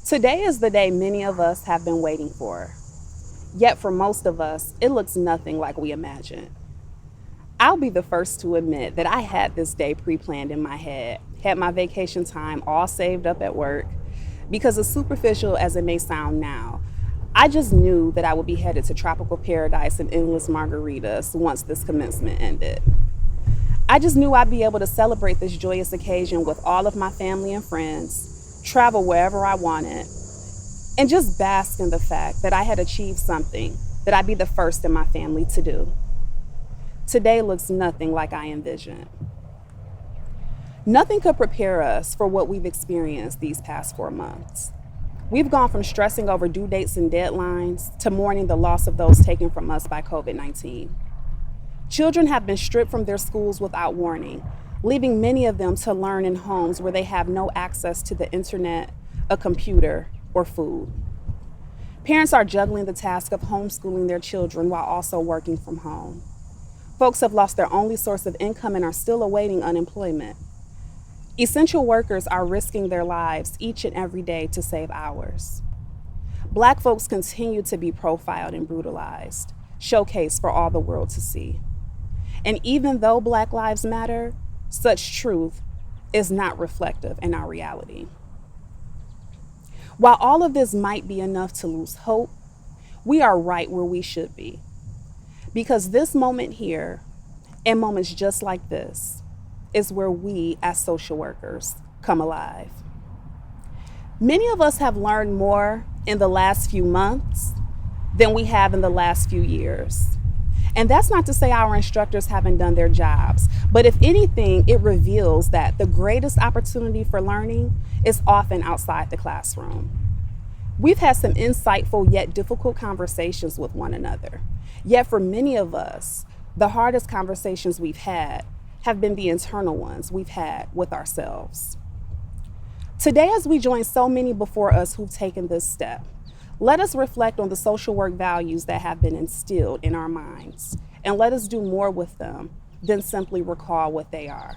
Today is the day many of us have been waiting for. Yet for most of us, it looks nothing like we imagined. I'll be the first to admit that I had this day pre-planned in my head, had my vacation time all saved up at work, because as superficial as it may sound now, I just knew that I would be headed to tropical paradise and endless margaritas once this commencement ended. I just knew I'd be able to celebrate this joyous occasion with all of my family and friends, travel wherever I wanted, and just bask in the fact that I had achieved something that I'd be the first in my family to do. Today looks nothing like I envisioned. Nothing could prepare us for what we've experienced these past 4 months. We've gone from stressing over due dates and deadlines to mourning the loss of those taken from us by COVID-19. Children have been stripped from their schools without warning, leaving many of them to learn in homes where they have no access to the internet, a computer, or food. Parents are juggling the task of homeschooling their children while also working from home. Folks have lost their only source of income and are still awaiting unemployment. Essential workers are risking their lives each and every day to save ours. Black folks continue to be profiled and brutalized, showcased for all the world to see. And even though Black lives matter, such truth is not reflective in our reality. While all of this might be enough to lose hope, we are right where we should be. Because this moment here, and moments just like this, is where we as social workers come alive. Many of us have learned more in the last few months than we have in the last few years. And that's not to say our instructors haven't done their jobs, but if anything, it reveals that the greatest opportunity for learning is often outside the classroom. We've had some insightful yet difficult conversations with one another. Yet for many of us, the hardest conversations we've had have been the internal ones we've had with ourselves. Today, as we join so many before us who've taken this step, let us reflect on the social work values that have been instilled in our minds, and let us do more with them than simply recall what they are.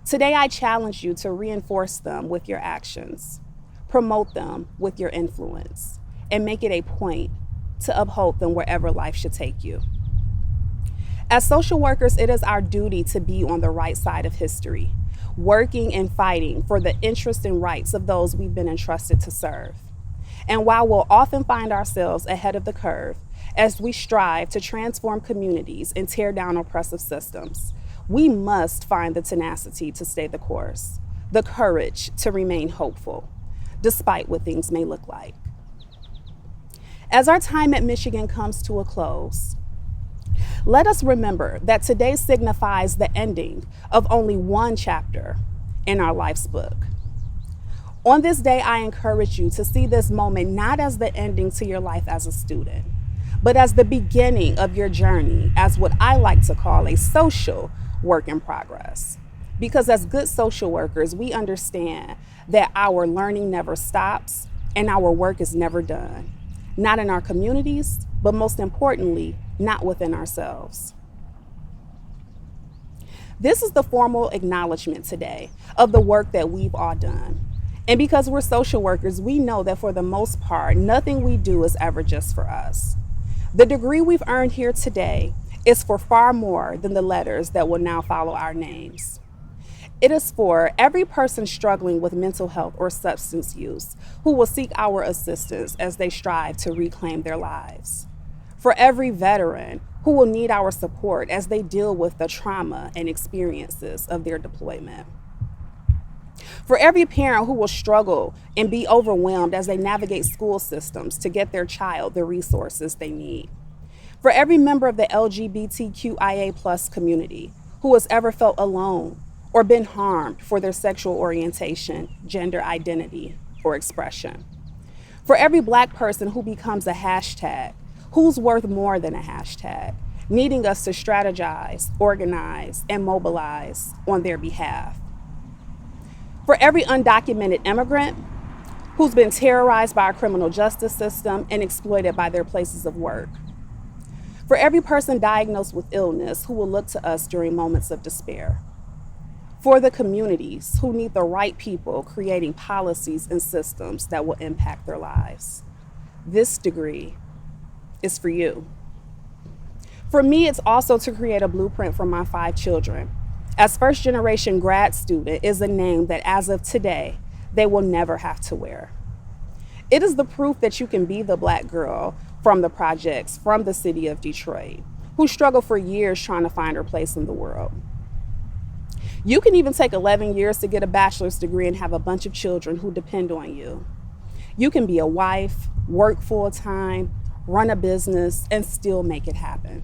Today, I challenge you to reinforce them with your actions, promote them with your influence, and make it a point to uphold them wherever life should take you. As social workers, it is our duty to be on the right side of history, working and fighting for the interests and rights of those we've been entrusted to serve. And while we'll often find ourselves ahead of the curve as we strive to transform communities and tear down oppressive systems, we must find the tenacity to stay the course, the courage to remain hopeful, despite what things may look like. As our time at Michigan comes to a close, let us remember that today signifies the ending of only one chapter in our life's book. On this day, I encourage you to see this moment not as the ending to your life as a student, but as the beginning of your journey as what I like to call a social work in progress. Because as good social workers, we understand that our learning never stops and our work is never done. Not in our communities, but most importantly, not within ourselves. This is the formal acknowledgement today of the work that we've all done. And because we're social workers, we know that for the most part, nothing we do is ever just for us. The degree we've earned here today is for far more than the letters that will now follow our names. It is for every person struggling with mental health or substance use who will seek our assistance as they strive to reclaim their lives. For every veteran who will need our support as they deal with the trauma and experiences of their deployment. For every parent who will struggle and be overwhelmed as they navigate school systems to get their child the resources they need. For every member of the LGBTQIA+ community who has ever felt alone or been harmed for their sexual orientation, gender identity, or expression. For every Black person who becomes a hashtag, who's worth more than a hashtag, needing us to strategize, organize, and mobilize on their behalf. For every undocumented immigrant who's been terrorized by our criminal justice system and exploited by their places of work. For every person diagnosed with illness who will look to us during moments of despair. for the communities who need the right people creating policies and systems that will impact their lives. This degree is for you. For me, it's also to create a blueprint for my 5 children. As first generation grad student is a name that as of today, they will never have to wear. It is the proof that you can be the Black girl from the projects, from the city of Detroit, who struggled for years trying to find her place in the world. You can even take 11 years to get a bachelor's degree and have a bunch of children who depend on you. You can be a wife, work full-time, run a business, and still make it happen.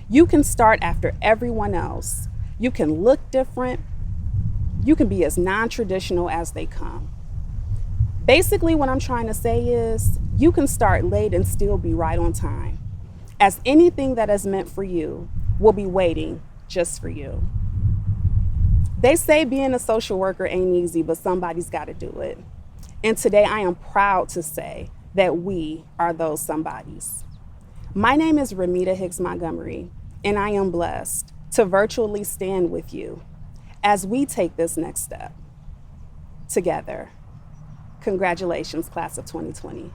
You can start after everyone else. You can look different. You can be as non-traditional as they come. Basically, what I'm trying to say is you can start late and still be right on time, as anything that is meant for you will be waiting just for you. They say being a social worker ain't easy, but somebody's got to do it. And today I am proud to say that we are those somebodies. My name is Remeta Hicks Montgomery, and I am blessed to virtually stand with you as we take this next step together. Congratulations, class of 2020.